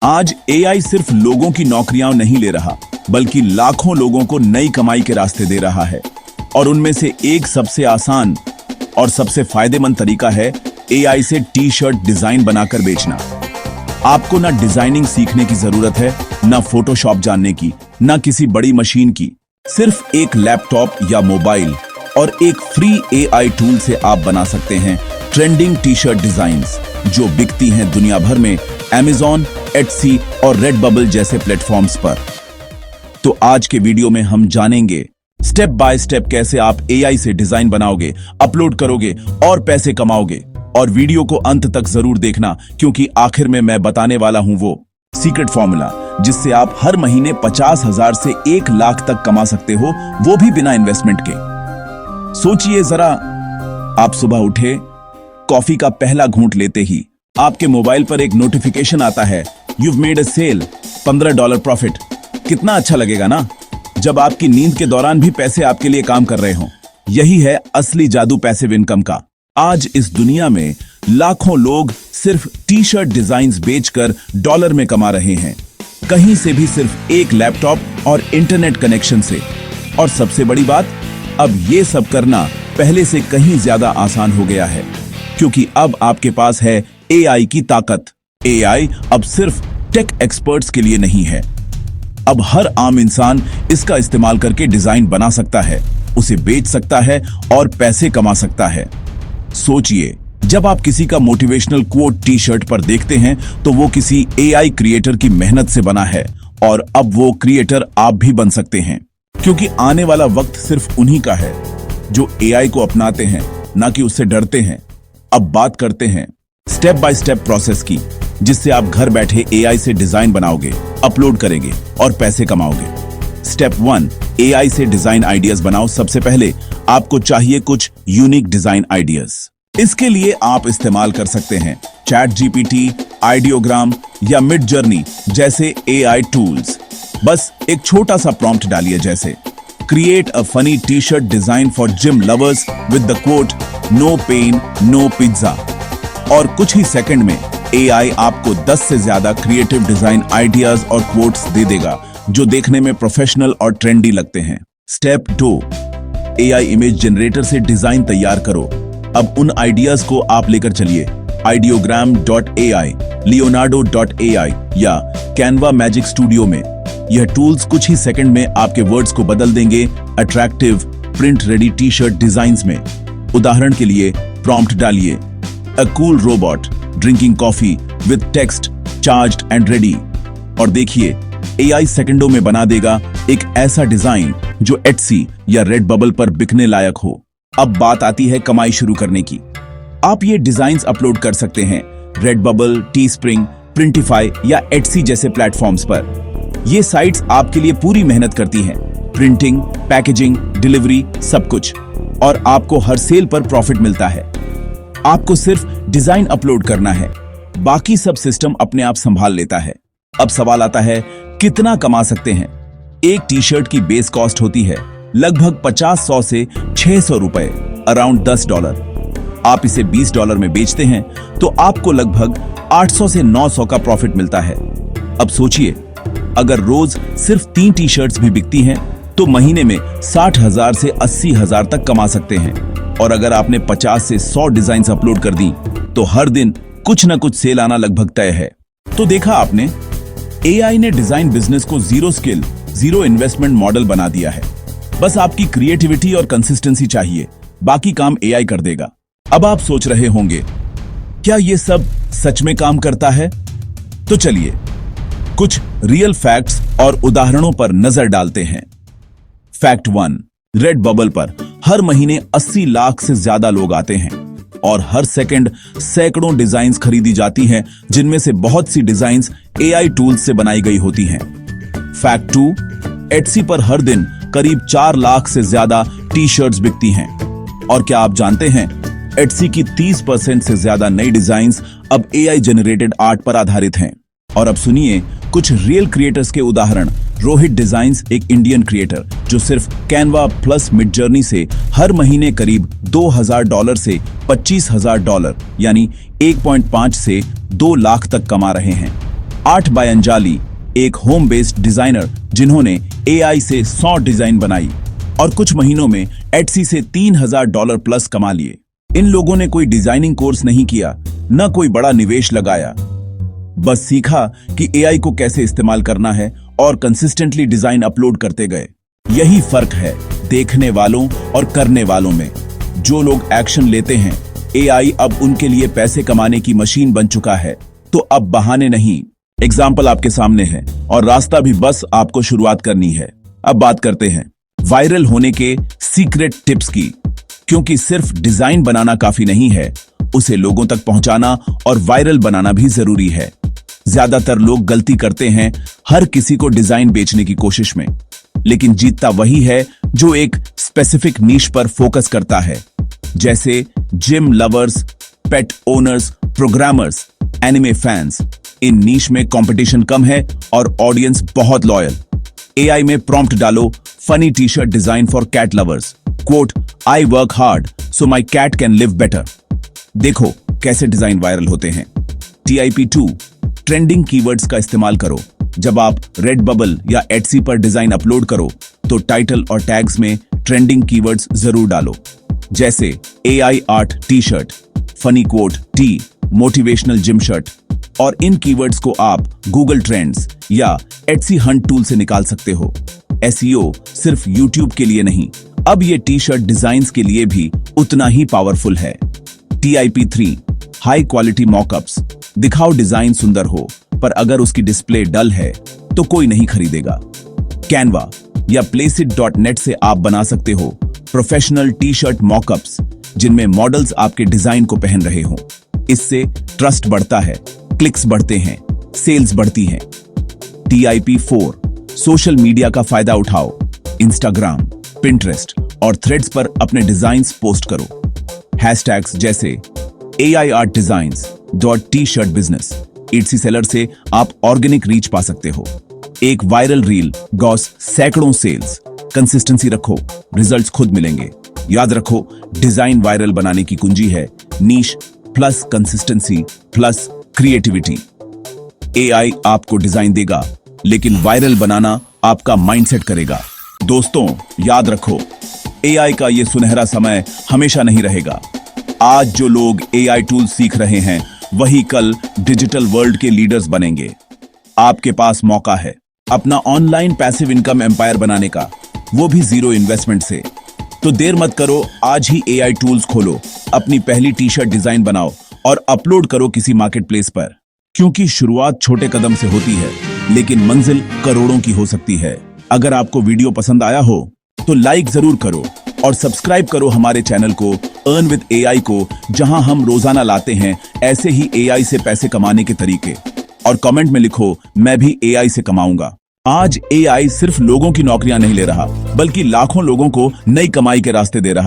आज एआई सिर्फ लोगों की नौकरियां नहीं ले रहा, बल्कि लाखों लोगों को नई कमाई के रास्ते दे रहा है। और उनमें से एक सबसे आसान और सबसे फायदेमंद तरीका है एआई से टी शर्ट डिजाइन बनाकर बेचना। आपको ना डिजाइनिंग सीखने की जरूरत है, ना फोटोशॉप जानने की, ना किसी बड़ी मशीन की। सिर्फ एक लैपटॉप या मोबाइल और एक फ्री एआई टूल से आप बना सकते हैं ट्रेंडिंग टी शर्ट डिजाइन्स, जो बिकती हैं दुनिया भर में Amazon, Etsy और Redbubble जैसे प्लेटफॉर्म्स पर। तो आज के वीडियो में हम जानेंगे स्टेप बाय स्टेप कैसे आप एआई से डिजाइन बनाओगे, अपलोड करोगे और पैसे कमाओगे। और वीडियो को अंत तक जरूर देखना, क्योंकि आखिर में मैं बताने वाला हूं वो सीक्रेट फॉर्मूला जिससे आप हर महीने 50,000 से 1 लाख तक कमा सकते हो, वो भी बिना इन्वेस्टमेंट के। सोचिए जरा, आप सुबह उठे, कॉफी का पहला घूंट लेते ही आपके मोबाइल पर एक नोटिफिकेशन आता है, you've made a sale, $15 profit. कितना अच्छा लगेगा ना, जब आपकी नींद के दौरान भी पैसे आपके लिए काम कर रहे हों। यही है असली जादू पैसिव इनकम का। आज इस दुनिया में लाखों लोग सिर्फ टी शर्ट डिजाइन्स बेचकर डॉलर में कमा रहे हैं, कहीं से भी सिर्फ एक लैपटॉप और इंटरनेट कनेक्शन से। और सबसे बड़ी बात, अब ये सब करना पहले से कहीं ज्यादा आसान हो गया है, क्योंकि अब आपके पास है एआई की ताकत। एआई अब सिर्फ टेक एक्सपर्ट्स के लिए नहीं है, अब हर आम इंसान इसका इस्तेमाल करके डिजाइन बना सकता है, उसे बेच सकता है और पैसे कमा सकता है। सोचिए, जब आप किसी का मोटिवेशनल कोट टी शर्ट पर देखते हैं तो वो किसी एआई क्रिएटर की मेहनत से बना है, और अब वो क्रिएटर आप भी बन सकते हैं, क्योंकि आने वाला वक्त सिर्फ उन्हीं का है जो एआई को अपनाते हैं, ना कि उससे डरते हैं। अब बात करते हैं स्टेप बाय स्टेप प्रोसेस की, जिससे आप घर बैठे एआई से डिजाइन बनाओगे, अपलोड करेंगे और पैसे कमाओगे। स्टेप 1, एआई से डिजाइन आइडियाज बनाओ। सबसे पहले आपको चाहिए कुछ यूनिक डिजाइन आइडियाज। इसके लिए आप इस्तेमाल कर सकते हैं चैट जीपीटी, आइडियोग्राम या मिड जर्नी जैसे एआई टूल्स। बस एक छोटा सा प्रॉम्प्ट डालिए, जैसे create a funny T shirt design for gym lovers with the quote no pain no pizza, और कुछ ही सेकंड में एआई आपको 10 से ज्यादा क्रिएटिव डिजाइन आइडियाज और कोट्स दे देगा, जो देखने में प्रोफेशनल और ट्रेंडी लगते हैं। स्टेप 2, एआई इमेज जनरेटर से डिजाइन तैयार करो। अब उन आइडियाज को आप लेकर चलिए ideogram.ai, leonardo.ai या Canva मैजिक स्टूडियो में। यह टूल्स कुछ ही सेकंड में आपके वर्ड्स को बदल देंगे attractive print ready T shirt designs में। उदाहरण के लिए प्रॉम्प्ट डालिए, A cool robot drinking coffee with text charged and ready, और देखिए एआई सेकंडों में बना देगा एक ऐसा डिजाइन जो Etsy या Redbubble पर बिकने लायक हो। अब बात आती है कमाई शुरू करने की। आप ये डिजाइन्स अपलोड कर सकते हैं Redbubble, Teespring, Printify या Etsy जैसे प्लेटफॉर्म्स पर। ये साइट्स आपके लिए पूरी मेहनत करती हैं, प्रिंटिंग, पैकेजिंग, डिलीवरी, सब कुछ, और आपको हर सेल पर प्रॉफिट मिलता है। आपको सिर्फ डिजाइन अपलोड करना है, बाकी सब सिस्टम अपने आप संभाल लेता है। अब सवाल आता है, कितना कमा सकते हैं? एक टी शर्ट की बेस कॉस्ट होती है लगभग 50 से 600 रुपए, अराउंड $10। आप इसे $20 में बेचते हैं तो आपको लगभग 800 से 900 का प्रॉफिट मिलता है। अब सोचिए, अगर रोज सिर्फ 3 टी शर्ट्स भी बिकती हैं तो महीने में 60,000 से 80,000 तक कमा सकते हैं। और अगर आपने 50 से 100 डिजाइन्स अपलोड कर दी तो हर दिन कुछ ना कुछ सेल आना लगभग तय है। तो देखा आपने, एआई ने डिजाइन बिजनेस को zero skill, zero investment model बना दिया है। बस आपकी क्रिएटिविटी और कंसिस्टेंसी चाहिए, बाकी काम एआई कर देगा। अब आप सोच रहे होंगे, क्या ये सब सच में काम करता है? तो चलिए कुछ रियल फैक्ट्स और उदाहरणों पर नजर डालते हैं। फैक्ट 1, Redbubble पर हर महीने 80 लाख से ज्यादा लोग आते हैं और हर सेकंड सैकड़ों डिजाइन्स खरीदी जाती हैं, जिनमें से बहुत सी डिजाइन्स एआई टूल्स से बनाई गई होती हैं। फैक्ट 2, Etsy पर हर दिन करीब 4 लाख से ज्यादा टी शर्ट्स बिकती हैं। और क्या आप जानते हैं, Etsy की 30% से ज्यादा नई डिजाइन्स अब एआई जनरेटेड आर्ट पर आधारित हैं। और अब सुनिए कुछ रियल क्रिएटर्स के उदाहरण। रोहित डिजाइन्स, एक इंडियन क्रिएटर जो सिर्फ कैनवा प्लस मिड जर्नी से हर महीने करीब $2,000 से $25,000 यानी 1.5 से 2 लाख तक कमा रहे हैं। 8 बाय अंजाली, एक होम बेस्ड डिजाइनर जिन्होंने एआई से 100 डिजाइन बनाई और कुछ महीनों में एटसी से $3000 प्लस कमा लिए। इन लोगों ने कोई डिजाइनिंग कोर्स नहीं किया, न कोई बड़ा निवेश लगाया, बस सीखा कि एआई को कैसे इस्तेमाल करना है और कंसिस्टेंटली डिजाइन अपलोड करते गए। यही फर्क है देखने वालों और करने वालों में। जो लोग एक्शन लेते हैं, एआई अब उनके लिए पैसे कमाने की मशीन बन चुका है। तो अब बहाने नहीं, एग्जाम्पल आपके सामने है और रास्ता भी बस आपको शुरुआत करनी है। अब बात करते हैं वायरल होने के सीक्रेट टिप्स की, क्योंकि सिर्फ डिजाइन बनाना काफी नहीं है, उसे लोगों तक पहुंचाना और वायरल बनाना भी जरूरी है। ज्यादातर लोग गलती करते हैं हर किसी को डिजाइन बेचने की कोशिश में, लेकिन जीतता वही है जो एक स्पेसिफिक नीश पर फोकस करता है, जैसे gym lovers, pet owners, programmers, anime fans. इन नीश में कंपटीशन कम है और ऑडियंस बहुत लॉयल। एआई में प्रॉम्प्ट डालो, funny T shirt design for cat lovers, quote, I work hard so my cat can live better. देखो कैसे डिजाइन वायरल होते हैं। TIP2 ट्रेंडिंग कीवर्ड्स का इस्तेमाल करो। जब आप रेडबबल या एटसी पर डिजाइन अपलोड करो तो टाइटल और टैग्स में ट्रेंडिंग कीवर्ड्स जरूर डालो, जैसे AI art T shirt, funny quote T, motivational gym shirt. और इन कीवर्ड्स को आप गूगल ट्रेंड्स या एटसी हंट टूल से निकाल सकते हो। SEO सिर्फ YouTube के लिए नहीं, अब ये टी शर्ट डिजाइन्स के लिए भी उतना ही पावरफुल है। TIP3 high quality mockups. दिखाओ डिजाइन सुंदर हो, पर अगर उसकी डिस्प्ले डल है तो कोई नहीं खरीदेगा। कैनवा या placeit.net से आप बना सकते हो प्रोफेशनल टी शर्ट मॉकअप्स, जिनमें मॉडल्स आपके डिजाइन को पहन रहे हों। इससे ट्रस्ट बढ़ता है, क्लिक्स बढ़ते हैं, सेल्स बढ़ती हैं। TIP4 सोशल मीडिया का फायदा उठाओ। इंस्टाग्राम, पिंटरेस्ट और थ्रेड्स पर अपने डिजाइन्स पोस्ट करो। हैशटैग्स जैसे AI art designs .t-shirt business, Etsy seller से आप ऑर्गेनिक रीच पा सकते हो। एक वायरल रील गॉस सैकड़ों सेल्स। कंसिस्टेंसी रखो, रिजल्ट्स खुद मिलेंगे। याद रखो, डिजाइन वायरल बनाने की कुंजी है niche plus consistency plus creativity. AI आपको डिजाइन देगा, लेकिन वायरल बनाना आपका माइंडसेट करेगा। दोस्तों याद रखो, AI का ये सुनहरा समय हमेशा नहीं रहेगा। आज जो लोग AI टूल सीख रहे हैं, वही कल डिजिटल वर्ल्ड के लीडर्स बनेंगे। आपके पास मौका है अपना ऑनलाइन पैसिव इनकम एम्पायर बनाने का, वो भी जीरो इन्वेस्टमेंट से। तो देर मत करो, आज ही AI टूल्स खोलो, अपनी पहली टी शर्ट डिजाइन बनाओ और अपलोड करो किसी मार्केट प्लेस पर। क्योंकि शुरुआत छोटे कदम से होती है, लेकिन मंजिल करोड़ों की हो सकती है। अगर आपको वीडियो पसंद आया हो तो लाइक जरूर करो और सब्सक्राइब करो हमारे चैनल को अर्न विद AI को, जहां हम रोजाना लाते हैं ऐसे ही AI से पैसे कमाने के तरीके। और कमेंट में लिखो, मैं भी AI से कमाऊंगा। आज AI सिर्फ लोगों की नौकरियां नहीं ले रहा, बल्कि लाखों लोगों को नई कमाई के रास्ते दे रहा।